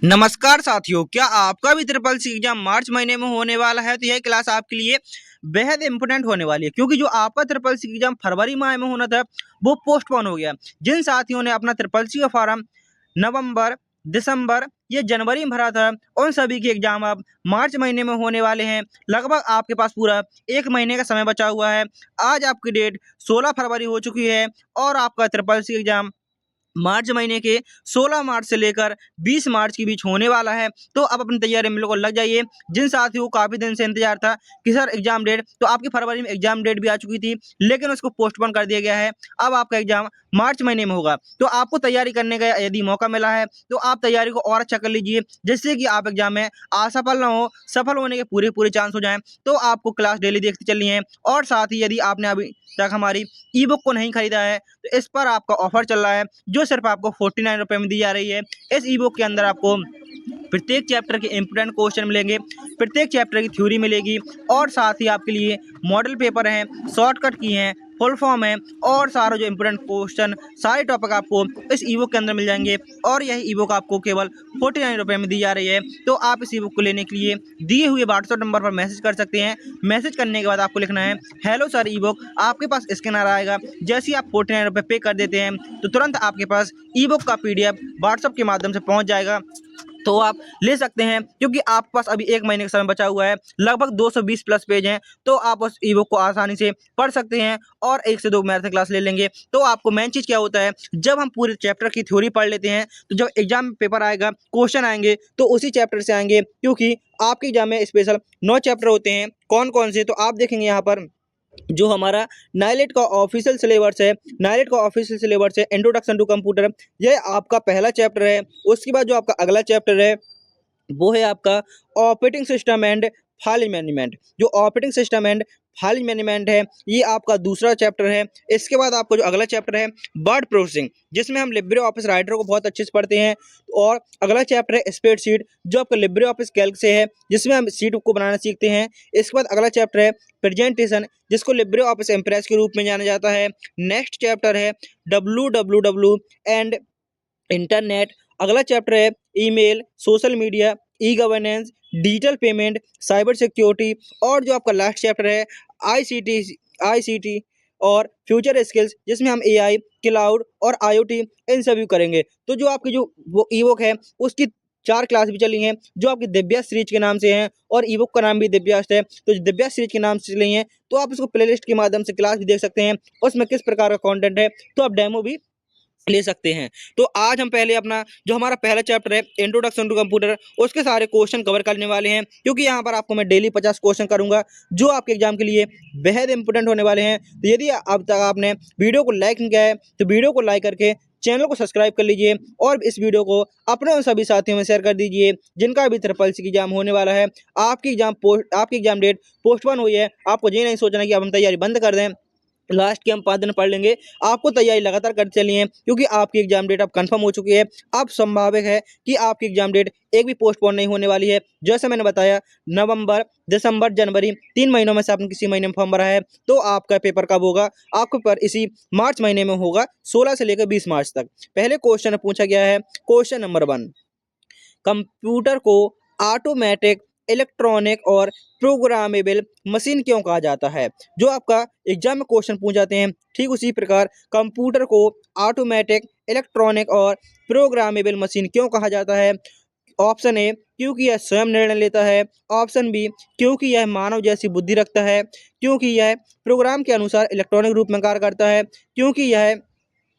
नमस्कार साथियों, क्या आपका भी ट्रिपल सी एग्जाम मार्च महीने में होने वाला है? तो यह क्लास आपके लिए बेहद इंपॉर्टेंट होने वाली है, क्योंकि जो आपका ट्रिपल सी एग्जाम फरवरी माह में होना था वो पोस्टपोन हो गया। जिन साथियों ने अपना ट्रिपल सी का फॉर्म नवंबर, दिसंबर या जनवरी में भरा था, उन सभी के एग्जाम अब मार्च महीने में होने वाले हैं। लगभग आपके पास पूरा 1 महीने का समय बचा हुआ है। आज आपकी डेट 16 फरवरी हो चुकी है और आपका ट्रिपल सी एग्जाम मार्च महीने के 16 मार्च से लेकर 20 मार्च के बीच होने वाला है। तो अब अपनी तैयारी में लोगों लग जाइए। जिन साथियों को काफ़ी दिन से इंतजार था कि सर एग्जाम डेट, तो आपकी फरवरी में एग्जाम डेट भी आ चुकी थी, लेकिन उसको पोस्टपोन कर दिया गया है। अब आपका एग्जाम मार्च महीने में होगा। तो आपको तैयारी करने का यदि मौका मिला है तो आप तैयारी को और अच्छा कर लीजिए, जिससे कि आप एग्जाम में असफल ना हो, सफल होने के पूरे पूरे चांस हो जाएं। तो आपको क्लास डेली देखते चलनी है। और साथ ही यदि आपने अभी तक हमारी ई बुक को नहीं खरीदा है तो इस पर आपका ऑफर चल रहा है, जो सिर्फ आपको 49 रुपये में दी जा रही है। इस ई बुक के अंदर आपको प्रत्येक चैप्टर के इंपोर्टेंट क्वेश्चन मिलेंगे, प्रत्येक चैप्टर की थ्योरी मिलेगी और साथ ही आपके लिए मॉडल पेपर हैं, शॉर्टकट की हैं, फुल फॉर्म है और सारा जो इंपोर्टेंट क्वेश्चन, सारे टॉपिक आपको इस ई बुक के अंदर मिल जाएंगे। और यह ई बुक आपको केवल 49 रुपये में दी जा रही है। तो आप इस ई बुक को लेने के लिए दिए हुए व्हाट्सएप नंबर पर मैसेज कर सकते हैं। मैसेज करने के बाद आपको लिखना है हेलो सर ई बुक। आपके पास स्कैनर आएगा। जैसे ही आप 49 रुपये पे कर देते हैं तो तुरंत आपके पास ई बुक का PDF व्हाट्सएप के माध्यम से पहुंच जाएगा। तो आप ले सकते हैं, क्योंकि आपके पास अभी 1 महीने का समय बचा हुआ है। लगभग 220 प्लस पेज हैं, तो आप उस ई बुक को आसानी से पढ़ सकते हैं और 1 से 2 मैराथन क्लास ले लेंगे। तो आपको मेन चीज़ क्या होता है, जब हम पूरे चैप्टर की थ्योरी पढ़ लेते हैं तो जब एग्जाम में पेपर आएगा, क्वेश्चन आएंगे तो उसी चैप्टर से आएंगे, क्योंकि आपके एग्जाम में स्पेशल 9 चैप्टर होते हैं। कौन कौन से, तो आप देखेंगे यहाँ पर जो हमारा नाइलेट का ऑफिशियल सिलेबस है, नाइलेट का ऑफिशियल सिलेबस है इंट्रोडक्शन टू कंप्यूटर, यह आपका पहला चैप्टर है। उसके बाद जो आपका अगला चैप्टर है वो है आपका operating system and file management. जो operating system and file management है, ये आपका दूसरा चैप्टर है। इसके बाद आपको जो अगला चैप्टर है वर्ड प्रोसेसिंग, जिसमें हम लिब्रे ऑफिस राइटर को बहुत अच्छे से पढ़ते हैं। और अगला चैप्टर है स्प्रेडशीट, जो आपका लिब्रे ऑफिस कैल्क से है, जिसमें हम सीट को बनाना सीखते हैं। इसके बाद अगला चैप्टर है प्रेजेंटेशन, जिसको लिब्रे ऑफिस इम्प्रेस के रूप में जाना जाता है। नेक्स्ट चैप्टर है WWW एंड इंटरनेट। अगला चैप्टर है email, social media, e governance, digital payment, cyber security. और जो आपका लास्ट चैप्टर है आईसीटी और फ्यूचर स्किल्स, जिसमें हम AI, क्लाउड और IoT इन सभी को करेंगे। तो जो आपकी जो वो ई बुक है उसकी 4 क्लास भी चली हैं, जो आपकी दिव्या सीरीज के नाम से हैं और ई बुक का नाम भी दिव्यास्ट है। तो जो दिव्या सीरीज के नाम से चली हैं, तो आप इसको प्लेलिस्ट के माध्यम से क्लास भी देख सकते हैं, उसमें किस प्रकार का कंटेंट है, तो आप डेमो भी ले सकते हैं। तो आज हम पहले अपना जो हमारा पहला चैप्टर है इंट्रोडक्शन टू कंप्यूटर, उसके सारे क्वेश्चन कवर करने वाले हैं, क्योंकि यहाँ पर आपको मैं डेली 50 क्वेश्चन करूंगा, जो आपके एग्जाम के लिए बेहद इंपॉर्टेंट होने वाले हैं। तो यदि अब तक आपने वीडियो को लाइक नहीं किया है तो वीडियो को लाइक करके चैनल को सब्सक्राइब कर लीजिए और इस वीडियो को अपने उन सभी साथियों में शेयर कर दीजिए जिनका भी ट्रिपल सी एग्जाम होने वाला है। आपकी एग्जाम डेट पोस्टपोन हुई है। आपको ये नहीं सोचना कि अब हम तैयारी बंद कर दें, लास्ट के हम 5 दिन पढ़ लेंगे। आपको तैयारी लगातार करते चलिए, क्योंकि आपकी एग्जाम डेट अब कंफर्म हो चुकी है। अब संभावित है कि आपकी एग्जाम डेट एक भी पोस्टपोन नहीं होने वाली है। जैसे मैंने बताया, नवंबर, दिसंबर, जनवरी 3 महीनों में से आपने किसी महीने में फॉर्म भरा है, तो आपका पेपर कब होगा? आपका पेपर इसी मार्च महीने में होगा, 16 से लेकर 20 मार्च तक। पहले क्वेश्चन पूछा गया है, क्वेश्चन नंबर 1, कंप्यूटर को ऑटोमेटिक, इलेक्ट्रॉनिक और प्रोग्रामेबल मशीन क्यों कहा जाता है? जो आपका एग्जाम में क्वेश्चन पूछ जाते हैं, ठीक उसी प्रकार कंप्यूटर को ऑटोमेटिक, इलेक्ट्रॉनिक और प्रोग्रामेबल मशीन क्यों कहा जाता है? ऑप्शन ए, क्योंकि यह स्वयं निर्णय लेता है। ऑप्शन बी, क्योंकि यह मानव जैसी बुद्धि रखता है। क्योंकि यह प्रोग्राम के अनुसार इलेक्ट्रॉनिक रूप में कार्य करता है। क्योंकि यह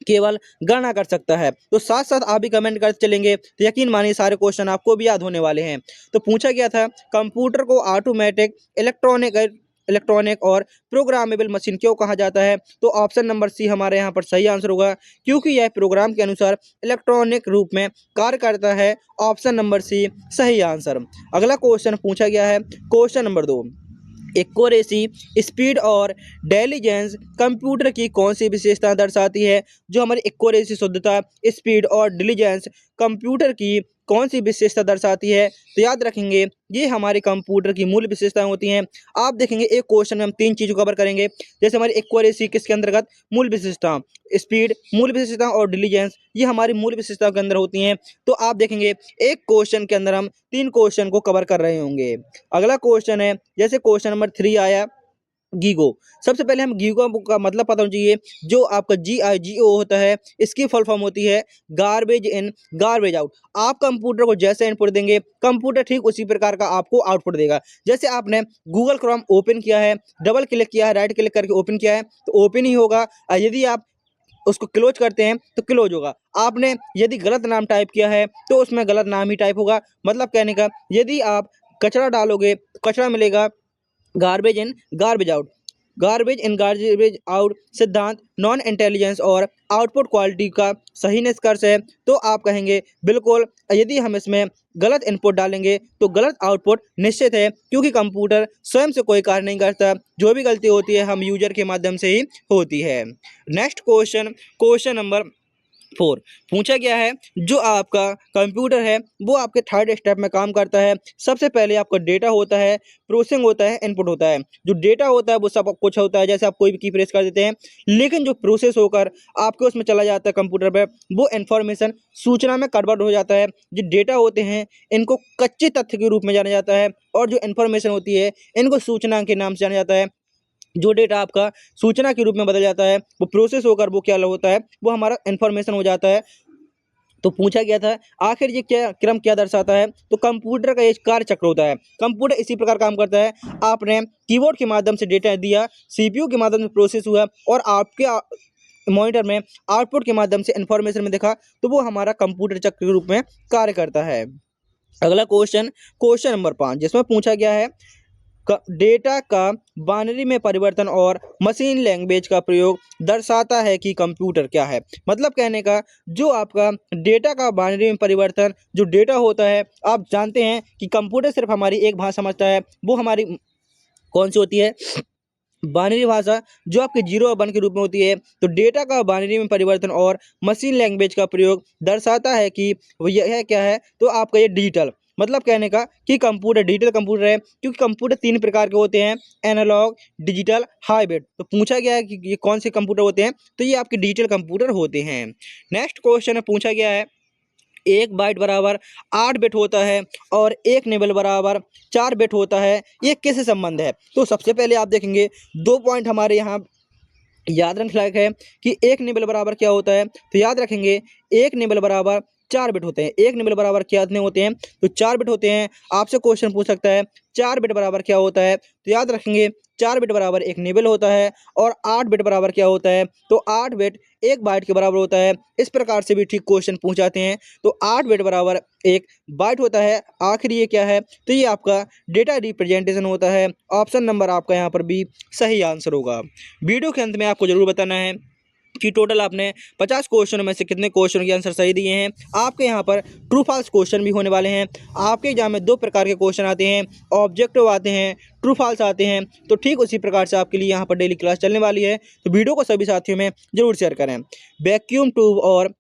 केवल गणना कर सकता है। तो साथ साथ आप भी कमेंट करते चलेंगे तो यकीन मानिए सारे क्वेश्चन आपको भी याद होने वाले हैं। तो पूछा गया था कंप्यूटर को ऑटोमेटिक, इलेक्ट्रॉनिक और प्रोग्रामेबल मशीन क्यों कहा जाता है? तो ऑप्शन नंबर सी हमारे यहाँ पर सही आंसर होगा, क्योंकि यह प्रोग्राम के अनुसार इलेक्ट्रॉनिक रूप में कार्य करता है। ऑप्शन नंबर सी सही आंसर। अगला क्वेश्चन पूछा गया है, क्वेश्चन नंबर 2, एक्यूरेसी, स्पीड और डेलीजेंस कंप्यूटर की कौन सी विशेषता दर्शाती है? जो हमारी एक्यूरेसी, शुद्धता, स्पीड और डिलीजेंस कंप्यूटर की कौन सी विशेषता दर्शाती है? तो याद रखेंगे ये हमारे कंप्यूटर की मूल विशेषताएं होती हैं। आप देखेंगे एक क्वेश्चन में हम 3 चीज़ों को कवर करेंगे, जैसे हमारी एक्यूरेसी किसके अंतर्गत? मूल विशेषता, स्पीड मूल विशेषता और डिलीजेंस ये हमारी मूल विशेषताओं के अंदर होती हैं। तो आप देखेंगे एक क्वेश्चन के अंदर हम 3 क्वेश्चन को कवर कर रहे होंगे। अगला क्वेश्चन है, जैसे क्वेश्चन नंबर 3 आया गीगो। सबसे पहले हम गीगो का मतलब पता होना चाहिए। जो आपका GIGO होता है, इसकी फुल फॉर्म होती है गार्बेज इन गार्बेज आउट। आप कंप्यूटर को जैसे इनपुट देंगे, कंप्यूटर ठीक उसी प्रकार का आपको आउटपुट देगा। जैसे आपने गूगल क्रोम ओपन किया है, डबल क्लिक किया है, राइट क्लिक करके ओपन किया है तो ओपन ही होगा, और यदि आप उसको क्लोज करते हैं तो क्लोज होगा। आपने यदि गलत नाम टाइप किया है तो उसमें गलत नाम ही टाइप होगा। मतलब कहने का, यदि आप कचरा डालोगे तो कचरा मिलेगा, garbage in garbage out. Garbage in garbage out सिद्धांत नॉन इंटेलिजेंस और आउटपुट क्वालिटी का सही निष्कर्ष है। तो आप कहेंगे बिल्कुल, यदि हम इसमें गलत इनपुट डालेंगे तो गलत आउटपुट निश्चित है, क्योंकि कंप्यूटर स्वयं से कोई कार्य नहीं करता, जो भी गलती होती है हम यूजर के माध्यम से ही होती है। नेक्स्ट क्वेश्चन, क्वेश्चन नंबर 4 पूछा गया है, जो आपका कंप्यूटर है वो आपके थर्ड स्टेप में काम करता है। सबसे पहले आपका डेटा होता है, प्रोसेसिंग होता है, इनपुट होता है। जो डेटा होता है वो सब कुछ होता है, जैसे आप कोई भी की प्रेस कर देते हैं, लेकिन जो प्रोसेस होकर आपके उसमें चला जाता है कंप्यूटर पे, वो इन्फॉर्मेशन सूचना में कन्वर्ट हो जाता है। जो डेटा होते हैं इनको कच्चे तथ्य के रूप में जाना जाता है, और जो इन्फॉर्मेशन होती है इनको सूचना के नाम से जाना जाता है। जो डेटा आपका सूचना के रूप में बदल जाता है, वो प्रोसेस होकर वो क्या होता है, वो हमारा इन्फॉर्मेशन हो जाता है। तो पूछा गया था आखिर ये क्या क्रम क्या दर्शाता है? तो कंप्यूटर का ये कार्य चक्र होता है। कंप्यूटर इसी प्रकार काम करता है, आपने कीबोर्ड के माध्यम से डेटा दिया, CPU के माध्यम से प्रोसेस हुआ, और आपके मॉनिटर में आउटपुट के माध्यम से इन्फॉर्मेशन में देखा, तो वो हमारा कंप्यूटर चक्र के रूप में कार्य करता है। अगला क्वेश्चन, क्वेश्चन नंबर 5, जिसमें पूछा गया है डेटा का बाइनरी में परिवर्तन और मशीन लैंग्वेज का प्रयोग दर्शाता है कि कंप्यूटर क्या है। मतलब कहने का, जो आपका डेटा का बाइनरी में परिवर्तन, जो डेटा होता है, आप जानते हैं कि कंप्यूटर सिर्फ हमारी एक भाषा समझता है, वो हमारी कौन सी होती है? बाइनरी भाषा, जो आपके 0 और 1 के रूप में होती है। तो डेटा का बाइनरी में परिवर्तन और मशीन लैंग्वेज का प्रयोग दर्शाता है कि वो यह क्या है? तो आपका ये डिजिटल, मतलब कहने का कि कंप्यूटर डिजिटल कंप्यूटर है, क्योंकि कंप्यूटर 3 प्रकार के होते हैं, एनालॉग, डिजिटल, हाइब्रिड। तो पूछा गया है कि ये कौन से कंप्यूटर होते हैं? तो ये आपके डिजिटल कंप्यूटर होते हैं। नेक्स्ट क्वेश्चन में पूछा गया है, 1 बाइट बराबर 8 बिट होता है और 1 निबल बराबर 4 बिट होता है, ये किससे संबंध है? तो सबसे पहले आप देखेंगे 2 पॉइंट हमारे यहाँ याद रखने लायक है कि 1 निबल बराबर क्या होता है। तो याद रखेंगे 1 निबल बराबर 4 बिट होते हैं। 1 निबल बराबर कितने होते हैं? तो 4 बिट होते हैं। आपसे क्वेश्चन पूछ सकता है 4 बिट बराबर क्या होता है? तो याद रखेंगे 4 बिट बराबर 1 निबल होता है, और 8 बिट बराबर क्या होता है? तो 8 बिट 1 बाइट के बराबर होता है। इस प्रकार से भी ठीक क्वेश्चन पूछ जाते हैं। तो 8 बिट बराबर 1 बाइट होता है। आखिर ये क्या है? तो ये आपका डेटा रिप्रेजेंटेशन होता है। ऑप्शन नंबर आपका यहाँ पर भी सही आंसर होगा। वीडियो के अंत में आपको जरूर बताना है कि टोटल आपने 50 क्वेश्चनों में से कितने क्वेश्चन के आंसर सही दिए हैं। आपके यहाँ पर ट्रू फॉल्स क्वेश्चन भी होने वाले हैं। आपके एग्जाम में 2 प्रकार के क्वेश्चन आते हैं, ऑब्जेक्टिव आते हैं, ट्रू फॉल्स आते हैं। तो ठीक उसी प्रकार से आपके लिए यहाँ पर डेली क्लास चलने वाली है। तो वीडियो को सभी साथियों में जरूर शेयर करें। वैक्यूम ट्यूब और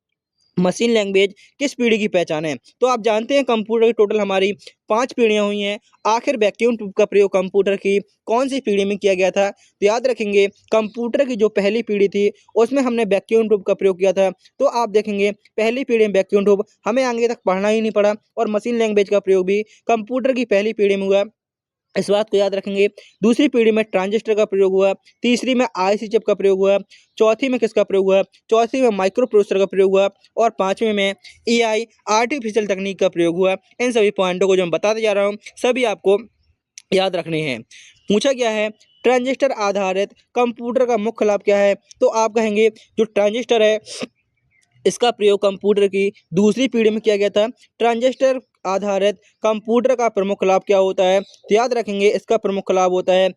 मशीन लैंग्वेज किस पीढ़ी की पहचान है? तो आप जानते हैं कंप्यूटर की टोटल हमारी 5 पीढ़ियां हुई हैं। आखिर वैक्यूम ट्यूब का प्रयोग कंप्यूटर की कौन सी पीढ़ी में किया गया था? तो याद रखेंगे कंप्यूटर की जो पहली पीढ़ी थी उसमें हमने वैक्यूम ट्यूब का प्रयोग किया था। तो आप देखेंगे पहली पीढ़ी में वैक्यूम ट्यूब हमें आगे तक पढ़ना ही नहीं पड़ा, और मशीन लैंग्वेज का प्रयोग भी कंप्यूटर की पहली पीढ़ी में हुआ। इस बात को याद रखेंगे। दूसरी पीढ़ी में ट्रांजिस्टर का प्रयोग हुआ, तीसरी में IC चिप का प्रयोग हुआ, चौथी में किसका प्रयोग हुआ? चौथी में माइक्रो प्रोसेसर का प्रयोग हुआ, और पांचवें में AI आर्टिफिशियल तकनीक का प्रयोग हुआ। इन सभी पॉइंटों को जो मैं बताते जा रहा हूँ सभी आपको याद रखने हैं। पूछा गया है ट्रांजिस्टर आधारित कंप्यूटर का मुख्य लाभ क्या है? तो आप कहेंगे जो ट्रांजिस्टर है इसका प्रयोग कंप्यूटर की दूसरी पीढ़ी में किया गया था। ट्रांजिस्टर आधारित कंप्यूटर का प्रमुख लाभ क्या होता है? तो याद रखेंगे इसका प्रमुख लाभ होता है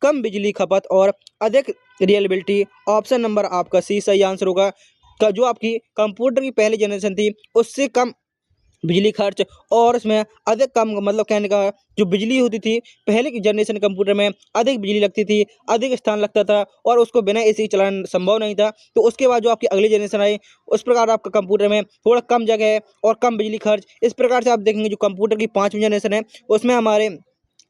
कम बिजली खपत और अधिक रिलायबिलिटी। ऑप्शन नंबर आपका सी सही आंसर होगा। जो आपकी कंप्यूटर की पहली जनरेशन थी उससे कम बिजली खर्च और उसमें अधिक कम, मतलब कहने का जो बिजली होती थी पहले की जनरेशन कंप्यूटर में अधिक बिजली लगती थी, अधिक स्थान लगता था और उसको बिना एसी चलाना संभव नहीं था। तो उसके बाद जो आपकी अगली जनरेशन आई, उस प्रकार आपका कंप्यूटर में थोड़ा कम जगह है और कम बिजली खर्च, इस प्रकार से आप देखेंगे जो कंप्यूटर की 5वीं जनरेशन है उसमें हमारे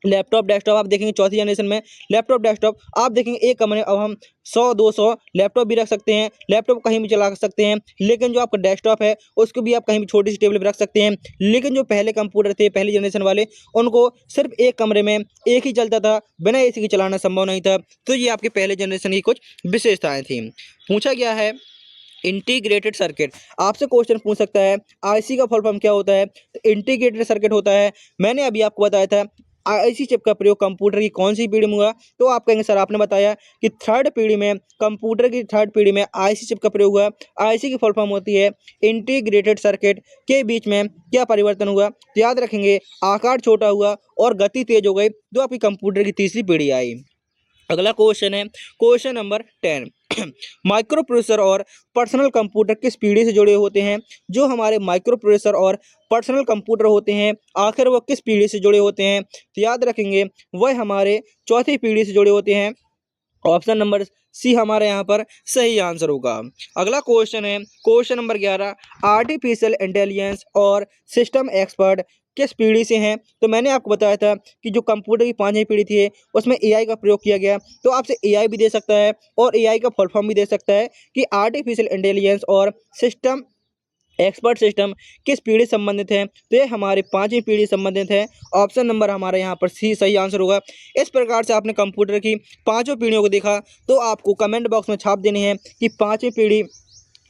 लैपटॉप डेस्कटॉप आप देखेंगे, चौथी जनरेशन में लैपटॉप डेस्कटॉप आप देखेंगे एक कमरे में अब हम 100-200 लैपटॉप भी रख सकते हैं, लैपटॉप कहीं भी चला सकते हैं। लेकिन जो आपका डेस्कटॉप है उसको भी आप कहीं भी छोटी सी टेबल पर रख सकते हैं। लेकिन जो पहले कंप्यूटर थे पहली जनरेशन वाले, उनको सिर्फ एक कमरे में एक ही चलता था, बिना एसी के चलाना संभव नहीं था। तो ये आपके पहले जनरेशन की कुछ विशेषताएं थी। पूछा गया है इंटीग्रेटेड सर्किट, आपसे क्वेश्चन पूछ सकता है आईसी का फुल फॉर्म क्या होता है। तो इंटीग्रेटेड सर्किट होता है, मैंने अभी आपको बताया था आईसी चिप का प्रयोग कंप्यूटर की कौन सी पीढ़ी में हुआ। तो आप कहेंगे सर आपने बताया कि थर्ड पीढ़ी में, कंप्यूटर की थर्ड पीढ़ी में आईसी चिप का प्रयोग हुआ। आईसी की फुल फॉर्म होती है इंटीग्रेटेड सर्किट। के बीच में क्या परिवर्तन हुआ, तो याद रखेंगे आकार छोटा हुआ और गति तेज हो गई, तो आपकी कंप्यूटर की तीसरी पीढ़ी आई। अगला क्वेश्चन है क्वेश्चन नंबर 10। माइक्रो प्रोसेसर और पर्सनल कंप्यूटर किस पीढ़ी से जुड़े होते हैं। जो हमारे माइक्रो प्रोसेसर और पर्सनल कंप्यूटर होते हैं आखिर वो किस पीढ़ी से जुड़े होते हैं, तो याद रखेंगे वह हमारे चौथी पीढ़ी से जुड़े होते हैं। ऑप्शन नंबर सी हमारे यहाँ पर सही आंसर होगा। अगला क्वेश्चन है क्वेश्चन नंबर 11। आर्टिफिशियल इंटेलिजेंस और सिस्टम एक्सपर्ट किस पीढ़ी से हैं। तो मैंने आपको बताया था कि जो कंप्यूटर की 5वीं पीढ़ी थी उसमें एआई का प्रयोग किया गया। तो आपसे एआई भी दे सकता है और एआई का फुल फॉर्म भी दे सकता है कि आर्टिफिशियल इंटेलिजेंस और सिस्टम एक्सपर्ट सिस्टम किस पीढ़ी संबंधित है। तो ये हमारी 5वीं पीढ़ी संबंधित है। ऑप्शन नंबर हमारे यहाँ पर सी सही आंसर होगा। इस प्रकार से आपने कंप्यूटर की 5 पीढ़ियों को देखा। तो आपको कमेंट बॉक्स में छाप देनी है कि 5वीं पीढ़ी,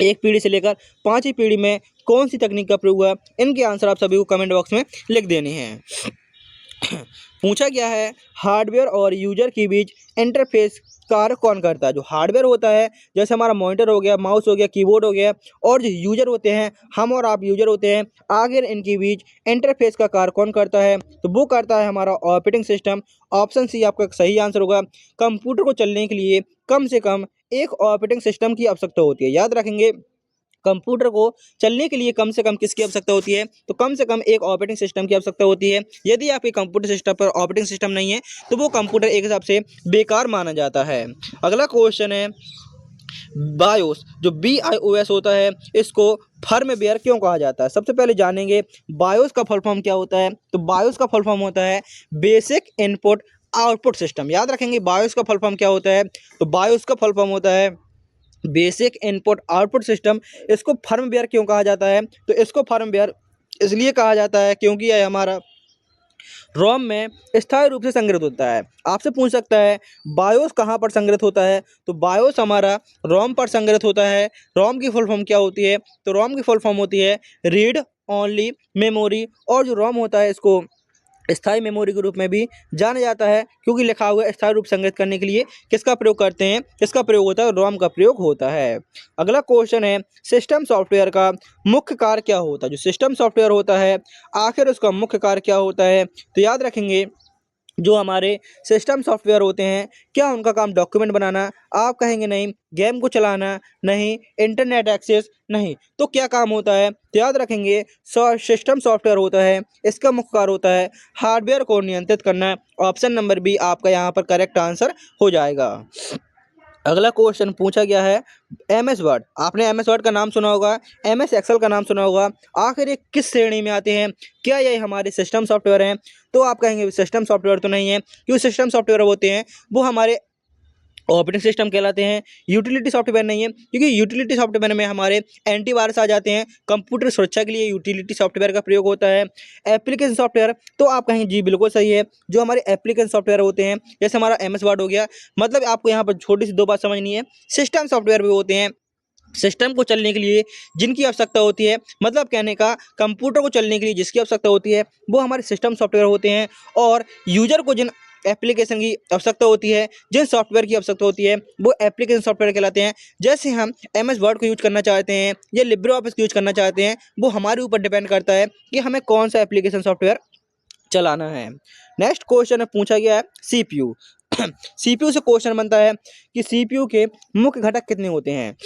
एक पीढ़ी से लेकर 5वीं पीढ़ी में कौन सी तकनीक का प्रयोग हुआ। इनके आंसर आप सभी को कमेंट बॉक्स में लिख देने हैं। पूछा गया है हार्डवेयर और यूजर के बीच इंटरफेस कार्य कौन करता है। जो हार्डवेयर होता है जैसे हमारा मॉनिटर हो गया, माउस हो गया, कीबोर्ड हो गया, और जो यूजर होते हैं हम और आप यूजर होते हैं, आखिर इनके बीच इंटरफेस का कार्य कौन करता है। तो वो करता है हमारा ऑपरेटिंग सिस्टम। ऑप्शन सी आपका सही आंसर होगा। कंप्यूटर को चलने के लिए कम से कम एक ऑपरेटिंग सिस्टम की आवश्यकता होती है। याद रखेंगे कंप्यूटर को चलने के लिए कम से कम किसकी आवश्यकता होती है, तो कम से कम एक ऑपरेटिंग सिस्टम की आवश्यकता होती है। यदि आपके कंप्यूटर सिस्टम पर ऑपरेटिंग सिस्टम नहीं है तो वो कंप्यूटर एक हिसाब से बेकार माना जाता है। अगला क्वेश्चन है बायोस, जो BIOS होता है इसको फर्मवेयर क्यों कहा जाता है। सबसे पहले जानेंगे बायोस का फुल फॉर्म क्या होता है। तो बायोस का फुल फॉर्म होता है बेसिक इनपुट आउटपुट सिस्टम। याद रखेंगे बायोस का फुल फॉर्म क्या होता है। तो बायोस का फुल फॉर्म होता है बेसिक इनपुट आउटपुट सिस्टम। इसको फर्मवेयर क्यों कहा जाता है, तो इसको फर्मवेयर इसलिए कहा जाता है क्योंकि यह हमारा रोम में स्थायी रूप से संग्रहित होता है। आपसे पूछ सकता है बायोस कहाँ पर संग्रहित होता है। तो बायोस हमारा रोम पर संग्रहित होता है। रोम की फुल फॉर्म क्या होती है, तो रोम की फुल फॉर्म होती है रीड ओनली मेमोरी। और जो रोम होता है इसको स्थायी मेमोरी के रूप में भी जाना जाता है क्योंकि लिखा हुआ स्थायी रूप संग्रहित करने के लिए किसका प्रयोग करते हैं, किसका प्रयोग होता है, रोम का प्रयोग होता है। अगला क्वेश्चन है सिस्टम सॉफ्टवेयर का मुख्य कार्य क्या होता है। जो सिस्टम सॉफ्टवेयर होता है आखिर उसका मुख्य कार्य क्या होता है। तो याद रखेंगे जो हमारे सिस्टम सॉफ्टवेयर होते हैं क्या उनका काम डॉक्यूमेंट बनाना। आप कहेंगे नहीं, गेम को चलाना नहीं, इंटरनेट एक्सेस नहीं, तो क्या काम होता है। तो याद रखेंगे सिस्टम सॉफ्टवेयर होता है इसका मुख्य कार्य होता है हार्डवेयर को नियंत्रित करना। ऑप्शन नंबर बी आपका यहाँ पर करेक्ट आंसर हो जाएगा। अगला क्वेश्चन पूछा गया है MS वर्ड, आपने MS वर्ड का नाम सुना होगा, MS एक्सेल का नाम सुना होगा, आखिर ये किस श्रेणी में आते हैं। क्या ये हमारे सिस्टम सॉफ्टवेयर हैं। तो आप कहेंगे सिस्टम सॉफ्टवेयर तो नहीं है क्योंकि सिस्टम सॉफ्टवेयर होते हैं वो हमारे ऑपरेटिंग सिस्टम कहलाते हैं। यूटिलिटी सॉफ्टवेयर नहीं है क्योंकि यूटिलिटी सॉफ्टवेयर में हमारे एंटीवायरस आ जाते हैं। कंप्यूटर सुरक्षा के लिए यूटिलिटी सॉफ्टवेयर का प्रयोग होता है। एप्लीकेशन सॉफ्टवेयर, तो आप कहेंगे जी बिल्कुल सही है, जो हमारे एप्लीकेशन सॉफ्टवेयर होते हैं जैसे हमारा MS वर्ड हो गया। मतलब आपको यहाँ पर छोटी सी दो बात समझनी है, सिस्टम सॉफ्टवेयर भी होते हैं सिस्टम को चलने के लिए जिनकी आवश्यकता होती है, मतलब कहने का कंप्यूटर को चलने के लिए जिसकी आवश्यकता होती है वो हमारे सिस्टम सॉफ्टवेयर होते हैं। और यूजर को जिन एप्लीकेशन की आवश्यकता होती है, जिन सॉफ्टवेयर की आवश्यकता होती है वो एप्लीकेशन सॉफ्टवेयर कहलाते हैं। जैसे हम MS वर्ड को यूज करना चाहते हैं या लिब्रे ऑफिस को यूज करना चाहते हैं, वो हमारे ऊपर डिपेंड करता है कि हमें कौन सा एप्लीकेशन सॉफ्टवेयर चलाना है। नेक्स्ट क्वेश्चन पूछा गया है CPU। CPU से क्वेश्चन बनता है कि CPU के मुख्य घटक कितने होते हैं।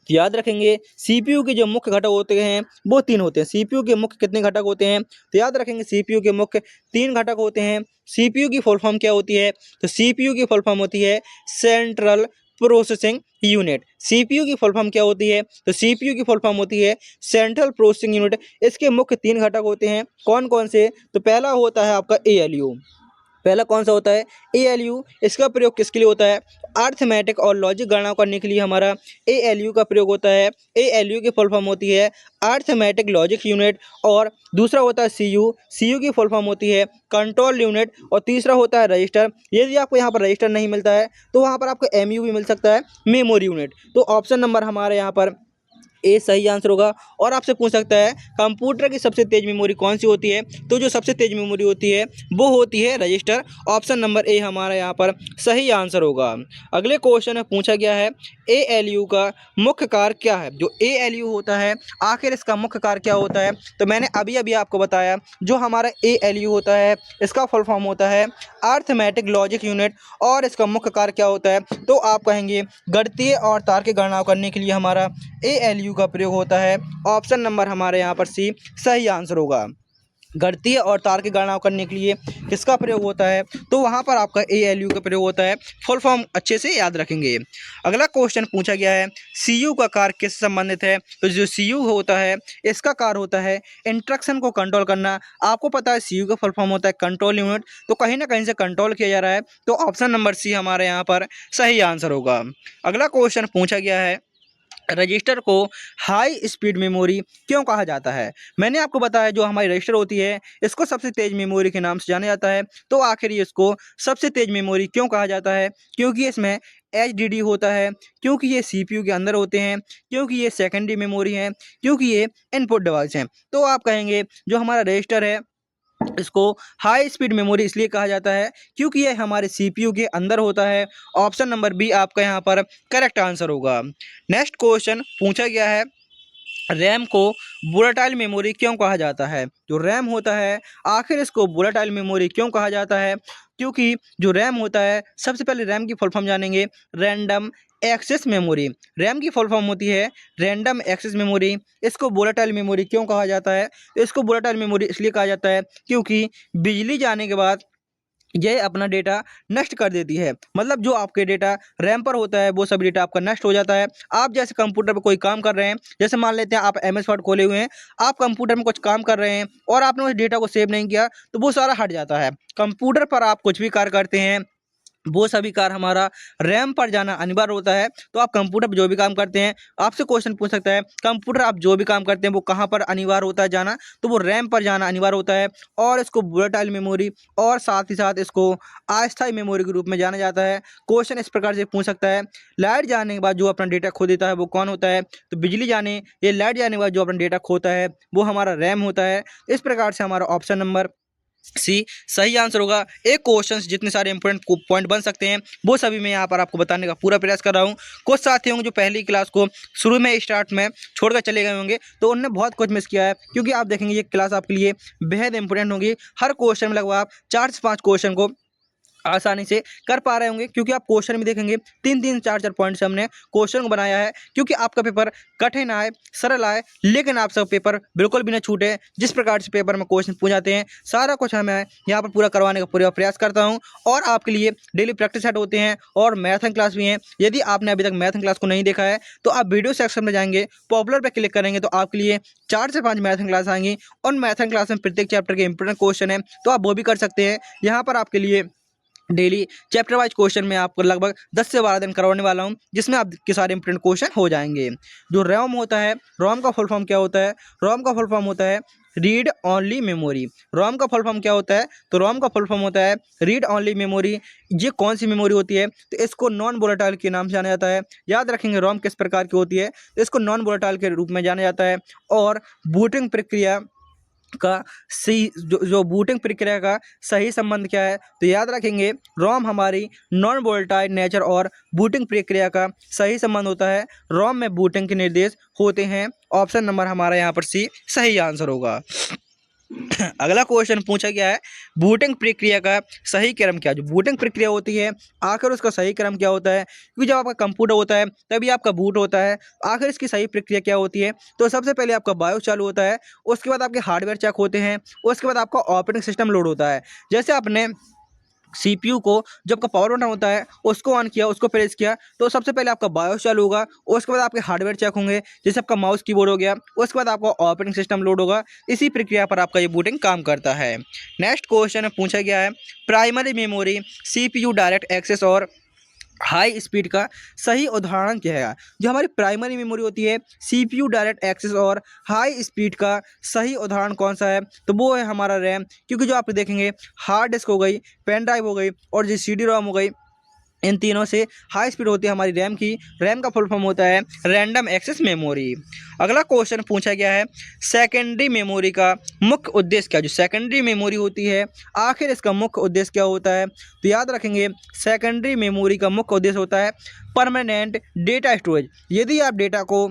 तो याद रखेंगे सीपीयू के जो मुख्य घटक होते हैं वो 3 होते हैं। सीपीयू के मुख्य कितने घटक होते हैं? तो याद रखेंगे सीपीयू के मुख्य 3 घटक होते हैं। सीपीयू की फुल फॉर्म क्या होती है? तो सीपीयू की फुल फॉर्म होती है सेंट्रल प्रोसेसिंग यूनिट। सीपीयू की फुल फॉर्म क्या होती है? तो सीपीयू की फुल फॉर्म होती है सेंट्रल प्रोसेसिंग यूनिट। इसके मुख्य 3 घटक होते हैं। कौन कौन से? तो पहला होता है आपका एएलयू। पहला कौन सा होता है? एएलयू। इसका प्रयोग किसके लिए होता है? अरिथमेटिक और लॉजिक गणनाओं करने के लिए हमारा एएलयू का प्रयोग होता है। एएलयू की फुल फॉर्म होती है अरिथमेटिक लॉजिक यूनिट। और दूसरा होता है सीयू। सीयू की फुल फॉर्म होती है कंट्रोल यूनिट। और तीसरा होता है रजिस्टर। यदि आपको यहाँ पर रजिस्टर नहीं मिलता है तो वहाँ पर आपको एमयू भी मिल सकता है, मेमोरी यूनिट। तो ऑप्शन नंबर हमारे यहाँ पर ए सही आंसर होगा। और आपसे पूछ सकता है कंप्यूटर की सबसे तेज मेमोरी कौन सी होती है? तो जो सबसे तेज मेमोरी होती है वो होती है रजिस्टर। ऑप्शन नंबर ए हमारा यहाँ पर सही आंसर होगा। अगले क्वेश्चन में पूछा गया है एएलयू का मुख्य कार्य क्या है? जो एएलयू होता है आखिर इसका मुख्य कार्य क्या होता है? तो मैंने अभी अभी आपको बताया जो हमारा एएलयू होता है इसका फुल फॉर्म होता है अरिथमेटिक लॉजिक यूनिट। और इसका मुख्य कार्य क्या होता है? तो आप कहेंगे गणितीय और तार्किक गणना करने के लिए हमारा एएलयू का प्रयोग होता है। ऑप्शन नंबर हमारे यहाँ पर सी सही आंसर होगा। गणितीय और तार्किक गणनाओं करने के लिए किसका प्रयोग होता है? तो वहाँ पर आपका एएलयू का प्रयोग होता है। फुल फॉर्म अच्छे से याद रखेंगे। अगला क्वेश्चन पूछा गया है सीयू का कार्य किससे संबंधित है? तो जो सीयू होता है इसका कार्य होता है इंस्ट्रक्शन को कंट्रोल करना। आपको पता है सीयू का फुल फॉर्म होता है कंट्रोल यूनिट। तो कहीं ना कहीं से कंट्रोल किया जा रहा है। तो ऑप्शन नंबर सी हमारे यहाँ पर सही आंसर होगा। अगला क्वेश्चन पूछा गया है रजिस्टर को हाई स्पीड मेमोरी क्यों कहा जाता है? मैंने आपको बताया जो हमारी रजिस्टर होती है इसको सबसे तेज मेमोरी के नाम से जाना जाता है। तो आखिर ये इसको सबसे तेज मेमोरी क्यों कहा जाता है? क्योंकि इसमें एचडीडी होता है, क्योंकि ये सीपीयू के अंदर होते हैं, क्योंकि ये सेकेंडरी मेमोरी है, क्योंकि ये इनपुट डिवाइस हैं। तो आप कहेंगे जो हमारा रजिस्टर है इसको हाई स्पीड मेमोरी इसलिए कहा जाता है क्योंकि यह हमारे सीपीयू के अंदर होता है। ऑप्शन नंबर बी आपका यहाँ पर करेक्ट आंसर होगा। नेक्स्ट क्वेश्चन पूछा गया है रैम को वोलेटाइल मेमोरी क्यों कहा जाता है? जो रैम होता है आखिर इसको वोलेटाइल मेमोरी क्यों कहा जाता है? क्योंकि जो रैम होता है सबसे पहले रैम की फुल फॉर्म जानेंगे रैंडम एक्सेस मेमोरी। रैम की फुल फॉर्म होती है रैंडम एक्सेस मेमोरी। इसको वोलेटाइल मेमोरी क्यों कहा जाता है? इसको वोलेटाइल मेमोरी इसलिए कहा जाता है क्योंकि बिजली जाने के बाद यह अपना डेटा नष्ट कर देती है। मतलब जो आपके डेटा रैम पर होता है वो सब डेटा आपका नष्ट हो जाता है। आप जैसे कंप्यूटर पर कोई काम कर रहे हैं, जैसे मान लेते हैं आप एमएस वर्ड खोले हुए हैं, आप कंप्यूटर में कुछ काम कर रहे हैं और आपने उस डेटा को सेव नहीं किया तो वो सारा हट जाता है। कंप्यूटर पर आप कुछ भी कार्य करते हैं वो सभी कार्य हमारा रैम पर जाना अनिवार्य होता है। तो आप कंप्यूटर पर जो भी काम करते हैं, आपसे क्वेश्चन पूछ सकता है कंप्यूटर आप जो भी काम करते हैं वो कहाँ पर अनिवार्य होता है जाना? तो वो रैम पर जाना अनिवार्य होता है। और इसको वोलेटाइल मेमोरी और साथ ही साथ इसको अस्थायी मेमोरी के रूप में जाना जाता है। क्वेश्चन इस प्रकार से पूछ सकता है लाइट जाने के बाद जो अपना डेटा खो देता है वो कौन होता है? तो बिजली जाने या लाइट जाने के बाद जो अपना डेटा खोता है वो हमारा रैम होता है। इस प्रकार से हमारा ऑप्शन नंबर सी सही आंसर होगा। एक क्वेश्चन जितने सारे इंपॉर्टेंट पॉइंट बन सकते हैं वो सभी मैं यहाँ पर आपको बताने का पूरा प्रयास कर रहा हूँ। कुछ साथी होंगे जो पहली क्लास को शुरू में स्टार्ट में छोड़कर चले गए होंगे तो उन्होंने बहुत कुछ मिस किया है। क्योंकि आप देखेंगे ये क्लास आपके लिए बेहद इंपॉर्टेंट होगी। हर क्वेश्चन में लगभग आप 4 से 5 क्वेश्चन को आसानी से कर पा रहे होंगे। क्योंकि आप क्वेश्चन में देखेंगे 3-3 4-4 पॉइंट से हमने क्वेश्चन को बनाया है। क्योंकि आपका पेपर कठिन आए सरल आए लेकिन आप सब पेपर बिल्कुल भी ना छूटे। जिस प्रकार से पेपर में क्वेश्चन पूछ जाते हैं सारा कुछ मैं यहाँ पर पूरा करवाने का पूरा प्रयास करता हूँ। और आपके लिए डेली प्रैक्टिस सेट होते हैं और मैथन क्लास भी हैं। यदि आपने अभी तक मैथन क्लास को नहीं देखा है तो आप वीडियो सेक्शन में जाएंगे, पॉपुलर पर क्लिक करेंगे तो आपके लिए 4 से 5 मैथन क्लास आएंगी। उन मैथन क्लास में प्रत्येक चैप्टर के इंपॉर्टेंट क्वेश्चन है तो आप वो भी कर सकते हैं। यहाँ पर आपके लिए डेली चैप्टर वाइज क्वेश्चन में आपको लगभग 10 से 12 दिन करवाने वाला हूं जिसमें आपके सारे इंपॉर्टेंट क्वेश्चन हो जाएंगे। जो रैम होता है, रॉम का फुल फॉर्म क्या होता है? रॉम का फुल फॉर्म होता है रीड ओनली मेमोरी। रॉम का फुल फॉर्म क्या होता है? तो रॉम का फुल फॉर्म होता है रीड ओनली मेमोरी। ये कौन सी मेमोरी होती है? तो इसको नॉन वोलेटाइल के नाम से जाना जाता है। याद रखेंगे रॉम किस प्रकार की होती है, तो इसको नॉन वोलेटाइल के रूप में जाना जाता है। और बूटिंग प्रक्रिया का सही जो बूटिंग प्रक्रिया का सही संबंध क्या है? तो याद रखेंगे रोम हमारी नॉन वोलेटाइल नेचर और बूटिंग प्रक्रिया का सही संबंध होता है। रोम में बूटिंग के निर्देश होते हैं। ऑप्शन नंबर हमारा यहाँ पर सी सही आंसर होगा। अगला क्वेश्चन पूछा गया है, बूटिंग प्रक्रिया का सही क्रम क्या है। जो बूटिंग प्रक्रिया होती है आखिर उसका सही क्रम क्या होता है, क्योंकि जब आपका कंप्यूटर होता है तभी आपका बूट होता है। आखिर इसकी सही प्रक्रिया क्या होती है, तो सबसे पहले आपका बायोस चालू होता है, उसके बाद आपके हार्डवेयर चेक होते हैं, उसके बाद आपका ऑपरेटिंग सिस्टम लोड होता है। जैसे आपने सीपीयू को जब आपका पावर बटन होता है उसको ऑन किया, उसको प्रेस किया, तो सबसे पहले आपका बायोस चालू होगा, उसके बाद आपके हार्डवेयर चेक होंगे, जैसे आपका माउस कीबोर्ड हो गया, उसके बाद आपका ऑपरेटिंग सिस्टम लोड होगा। इसी प्रक्रिया पर आपका ये बूटिंग काम करता है। नेक्स्ट क्वेश्चन पूछा गया है, primary memory, CPU direct access और हाई स्पीड का सही उदाहरण क्या है। जो हमारी प्राइमरी मेमोरी होती है, सीपीयू डायरेक्ट एक्सेस और हाई स्पीड का सही उदाहरण कौन सा है, तो वो है हमारा रैम। क्योंकि जो आप देखेंगे हार्ड डिस्क हो गई, पेन ड्राइव हो गई और जो सीडी रोम हो गई, इन तीनों से हाई स्पीड होती है हमारी रैम की। रैम का फुल फॉर्म होता है रैंडम एक्सेस मेमोरी। अगला क्वेश्चन पूछा गया है, सेकेंडरी मेमोरी का मुख्य उद्देश्य क्या है। जो सेकेंडरी मेमोरी होती है आखिर इसका मुख्य उद्देश्य क्या होता है, तो याद रखेंगे सेकेंडरी मेमोरी का मुख्य उद्देश्य होता है परमानेंट डेटा स्टोरेज। यदि आप डेटा को